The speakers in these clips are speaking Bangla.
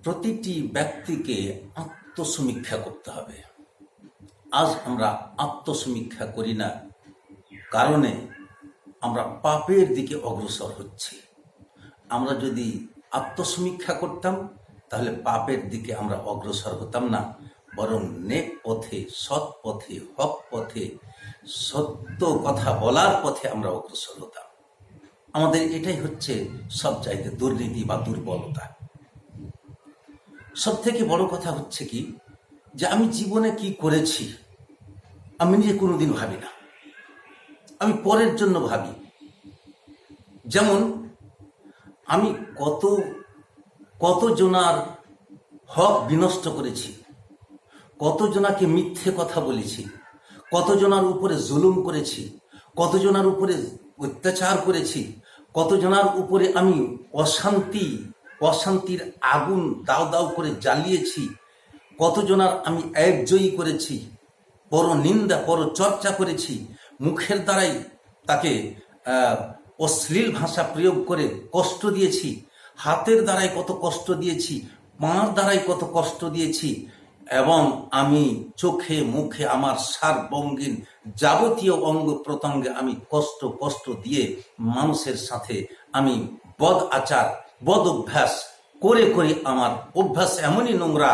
প্রতিটি ব্যক্তিকে আত্মসমীক্ষা করতে হবে। আজ আমরা আত্মসমীক্ষা করি না, কারণে আমরা পাপের দিকে অগ্রসর হচ্ছি। আমরা যদি আত্মসমীক্ষা করতাম তাহলে পাপের দিকে আমরা অগ্রসর হতাম না, বরং নেক পথে, সৎ পথে, হক পথে, সত্য কথা বলার পথে আমরা অগ্রসর হতাম। আমাদের এটাই হচ্ছে সবচাইতে দুর্নীতি বা দুর্বলতা। সব থেকে বড় কথা হচ্ছে কি, যে আমি জীবনে কি করেছি আমি নিজে কোনোদিন ভাবি না, আমি পরের জন্য ভাবি। যেমন আমি কত জনার হক বিনষ্ট করেছি, কত জনাকে মিথ্যে কথা বলেছি, কত জনার উপরে জুলুম করেছি, কত জনার উপরে অত্যাচার করেছি, কত জনার উপরে আমি অশান্তির আগুন দাও দাও করে জ্বালিয়েছি, কত জনার আমি একজয়ী করেছি, পর নিন্দা পর চর্চা করেছি, মুখের দ্বারাই তাকে অশ্লীল ভাষা প্রয়োগ করে কষ্ট দিয়েছি, হাতের দ্বারাই কত কষ্ট দিয়েছি, পাঁর দ্বারাই কত কষ্ট দিয়েছি, এবং আমি চোখে মুখে আমার সার্বঙ্গীন যাবতীয় অঙ্গ প্রত্যঙ্গে আমি কষ্ট দিয়ে মানুষের সাথে আমি বদ আচার বদ অভ্যাস করে আমার অভ্যাস এমনই নোংরা,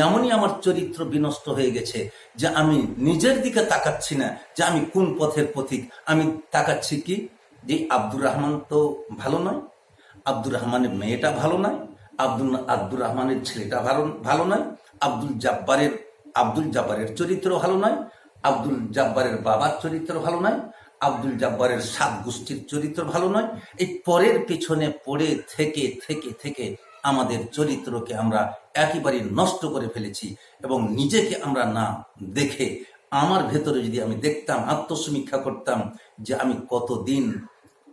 এমনই আমার চরিত্র বিনষ্ট হয়ে গেছে যে আমি নিজের দিকে তাকাচ্ছি না যে আমি কোন পথের পথিক। আমি তাকাচ্ছি কি, যে আব্দুর রহমান তো ভালো নয়, আব্দুর রহমানের মেয়েটা ভালো নয়, আব্দুর রহমানের ছেলেটা ভালো নয়, আব্দুল জব্বারের চরিত্র ভালো নয়, আব্দুল জব্বারের বাবার চরিত্র ভালো নয়, আব্দুল জব্বারের সাত গোষ্ঠীর চরিত্র ভালো নয়। এই পরের পিছনে পড়ে থেকে আমাদের চরিত্রকে আমরা একেবারে নষ্ট করে ফেলেছি, এবং নিজেকে আমরা না দেখে আমার ভেতরে যদি আমি দেখতাম, আত্মসমীক্ষা করতাম যে আমি কতদিন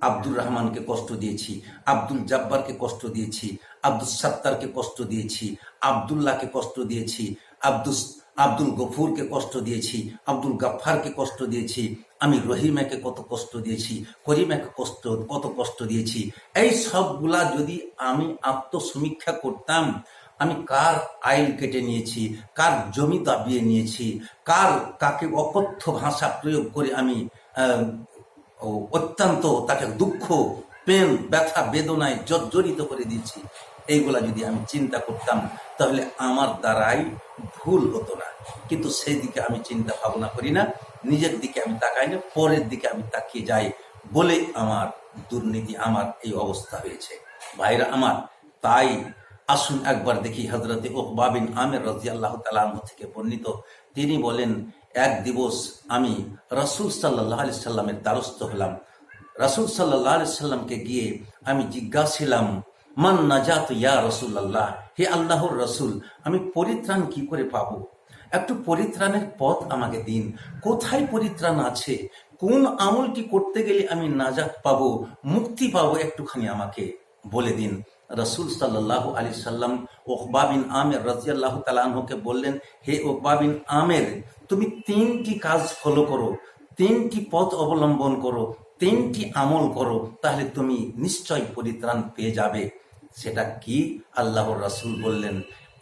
আব্দুর রহমানকে কষ্ট দিয়েছি, আব্দুল জব্বারকে কষ্ট দিয়েছি, আব্দুল সত্তারকে কষ্ট দিয়েছি, আব্দুল্লাহকে কষ্ট দিয়েছি, আব্দুল গফুরকে কষ্ট দিয়েছি, আব্দুল গাফফারকে কষ্ট দিয়েছি, আমি রহিমাকে কত কষ্ট দিয়েছি, করিমাকে কত কষ্ট দিয়েছি। এই সবগুলা যদি আমি আত্মসমীক্ষা করতাম, আমি কার আইল কেটে নিয়েছি, কার জমি দাবিয়ে নিয়েছি, কাকে অকথ্য ভাষা প্রয়োগ করে আমি অত্যন্ত তাকে দুঃখ, প্রেম, ব্যথা, বেদনায় জর্জরিত করে দিয়েছি, এইগুলা যদি আমি চিন্তা করতাম তাহলে আমার দ্বারাই ভুল হতো না। কিন্তু সেই দিকে আমি চিন্তা ভাবনা করি না, নিজের দিকে আমি তাকাই না, পরের দিকে আমি তাকিয়ে যাই বলে আমার দুর্নীতি, আমার এই অবস্থা হয়েছে। ভাইরা আমার, তাই আসুন একবার দেখি হযরতে উকবা বিন আমির রাদিয়াল্লাহু তাআলা আনহু থেকে বর্ণিত, তিনি বলেন, এক দিবস আমি রাসূল সাল্লাল্লাহু আলাইহি সাল্লামের দ্বারস্থ হলাম। রাসূল সাল্লাল্লাহু আলাইহি সাল্লামকে গিয়ে আমি জিজ্ঞাসিলাম, মান নাজাত ইয়া রাসূলুল্লাহ, হে আল্লাহর রাসূল, আমি পরিত্রাণ কি করে পাবো? একটু পরিত্রাণের পথ আমাকে দিন। কোথায় পরিত্রাণ আছে? কোন আমলটি করতে গেলে আমি নাজাত পাবো, মুক্তি পাবো, একটুখানি আমাকে বলে দিন। রাসূল সাল্লাল্লাহু আলাইহি সাল্লাম উকবা বিন আমির রাদিয়াল্লাহু তাআলা আনহুকে বললেন, হে উকবা বিন আমির, তুমি তিনটি কাজ ফলো করো, তিনটি পথ অবলম্বন করো, তিনটি আমল করো, তাহলে তুমি নিশ্চয় পরিত্রাণ পেয়ে যাবে। সেটা কি? আল্লাহর রাসূল বললেন,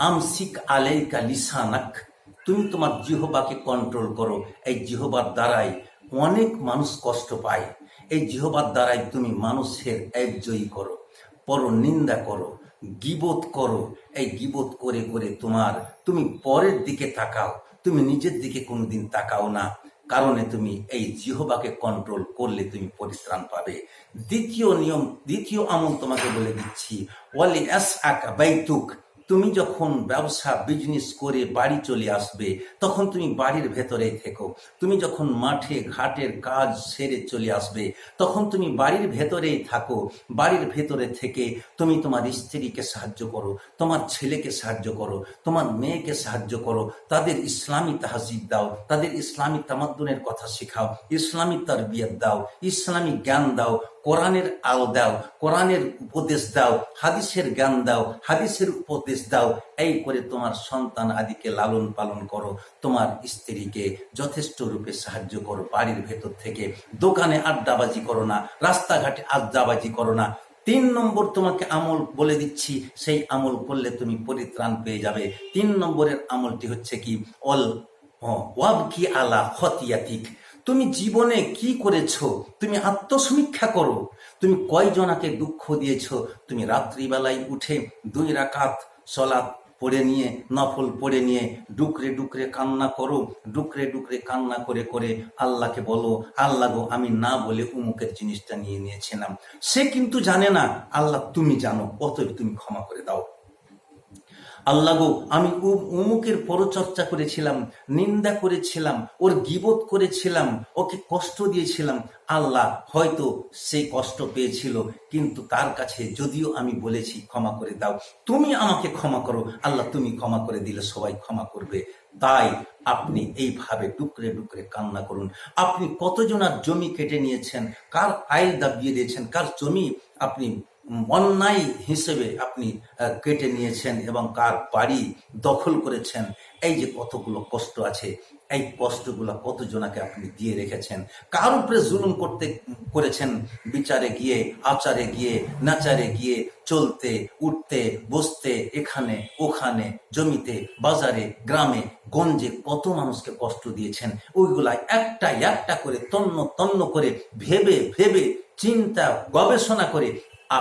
আমসিক আলাইকা লিসানাক, তুমি তোমার জিহ্বাকে কন্ট্রোল করো। এই জিহ্বার দ্বারাই অনেক মানুষ কষ্ট পায়। এই জিহ্বার দ্বারাই তুমি মানুষের একজয়ী করো, পর নিন্দা করো, গীবত করো। এই গীবত করে তুমি পরের দিকে তাকাও, তুমি নিজের দিকে কোনোদিন তাকাও না। কারণে তুমি এই জিহ্বাকে কন্ট্রোল করলে তুমি পরিত্রাণ পাবে। দ্বিতীয় আমল তোমাকে বলে দিচ্ছি, ওয়ালি আসআকা বাইতুক, তুমি যখন ব্যবসা বিজনেস করে বাড়ি চলে আসবে তখন তুমি বাড়ির ভেতরেই থেকো। তুমি যখন মাঠে ঘাটের কাজ সেরে চলে আসবে তখন তুমি বাড়ির ভেতরেই থাকো। বাড়ির ভেতরে থেকে তুমি তোমার স্ত্রীকে সাহায্য করো, তোমার ছেলেকে সাহায্য করো, তোমার মেয়েকে সাহায্য করো, তাদের ইসলামী তাহজিব দাও, তাদের ইসলামী তামাদ্দুনের কথা শেখাও, ইসলামী তারবিয়ত দাও, ইসলামী জ্ঞান দাও, কোরআনের আলো দাও, কোরআনের উপদেশ দাও, হাদিসের জ্ঞান দাও, হাদিসের উপদেশ দাও। এই করে তোমার সন্তান আদিকে লালন পালন করো, তোমার স্ত্রীকে যথেষ্ট রূপে সাহায্য করো। বাড়ির ভেতর থেকে দোকানে আড্ডাবাজি করো না, রাস্তাঘাটে আড্ডাবাজি করো না, 3 নম্বর তোমাকে আমল বলে দিচ্ছি, সেই আমল করলে তুমি পরিত্রাণ পেয়ে যাবে। 3 নম্বরের আমলটি হচ্ছে কি, অল ওয়াবকি আলা খতিয়াতিক। তুমি জীবনে কি করেছো তুমি আত্মসমীক্ষা করো। তুমি কয়জনাকে দুঃখ দিয়েছো। তুমি রাত্রিবেলায় উঠে 2 রাকাত সলাৎ পড়ে নিয়ে, নফল পড়ে নিয়ে ডুকরে ডুকরে কান্না করো। ডুকরে ডুকরে কান্না করে করে আল্লাহকে বলো, আল্লাহ গো আমি না বলে উমুকের জিনিসটা নিয়ে নিয়েছিলাম, সে কিন্তু জানে না, আল্লাহ তুমি জানো, অতএব তুমি ক্ষমা করে দাও। আল্লাহ গো আমি উমুকের পরচর্চা করেছিলাম, নিন্দা করেছিলাম, ওর গীবত করেছিলাম, ওকে কষ্ট দিয়েছিলাম। আল্লাহ হয়তো সেই কষ্ট পেয়েছিল, কিন্তু তার কাছে যদিও আমি বলেছি ক্ষমা করে দাও, তুমি আমাকে ক্ষমা করো। আল্লাহ তুমি ক্ষমা করে দিলে সবাই ক্ষমা করবে। তাই আপনি এইভাবে ডুকরে ডুকরে কান্না করুন। আপনি কতজনার জমি কেটে নিয়েছেন, কার আইল দাবিয়ে দিয়েছেন, কার জমি আপনি অন্যায় হিসেবে আপনি কেটে নিয়েছেন এবং কার বাড়ি দখল করেছেন। এই যে কতগুলো কষ্ট আছে, এই কষ্টগুলো কতজনাকে আপনি দিয়ে রেখেছেন, কার উপরে জুলুম করেছেন, বিচারে গিয়ে, আচারে গিয়ে, নাচারে গিয়ে, চলতে উঠতে বসতে, এখানে ওখানে, জমিতে বাজারে গ্রামে গঞ্জে কত মানুষকে কষ্ট দিয়েছেন। ওইগুলা একটা একটা করে তন্ন তন্ন করে ভেবে ভেবে চিন্তা গবেষণা করে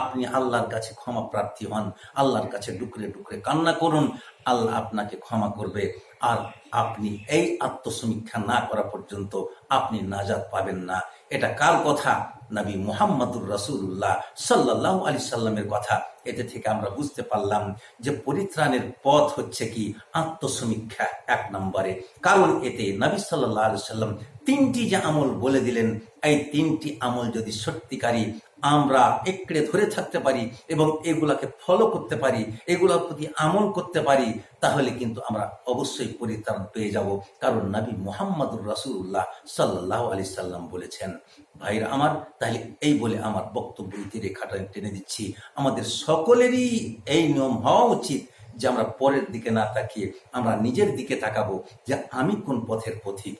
আপনি আল্লাহর কাছে ক্ষমা প্রার্থী হন। আল্লাহর কাছে ডুকরে ডুকরে কান্না করুন, আল্লাহ আপনাকে ক্ষমা করবে। আর আপনি এই আত্মসমীক্ষা না করা পর্যন্ত আপনি নাজাত পাবেন না। এটা কার কথা? নবী মুহাম্মদুর রাসূলুল্লাহ সাল্লাল্লাহু আলাইহি সাল্লামের কথা। এতে থেকে আমরা বুঝতে পারলাম যে পরিত্রাণের পথ হচ্ছে কি, আত্মসমীক্ষা 1 নম্বরে। কারণ এতে নবী সাল্লাল্লাহু আলাইহি সাল্লাম 3টি যে আমল বলে দিলেন, এই 3টি আমল যদি সত্যিকারী আমরা একড়ে ধরে থাকতে পারি এবং এগুলাকে ফলো করতে পারি, এগুলোর প্রতি আমল করতে পারি, তাহলে কিন্তু আমরা অবশ্যই পরিত্রাণ পেয়ে যাব। কারণ নবী মুহাম্মদুর রাসূলুল্লাহ সাল্লাল্লাহু আলাইহি সাল্লাম বলেছেন। ভাইরা আমার, তাহলে এই বলে আমার বক্তব্য রেখাটা টেনে দিচ্ছি। আমাদের সকলেরই এই নিয়ম হওয়া উচিত যে আমরা পরের দিকে না তাকিয়ে আমরা নিজের দিকে তাকাবো, যে আমি কোন পথের পথিক,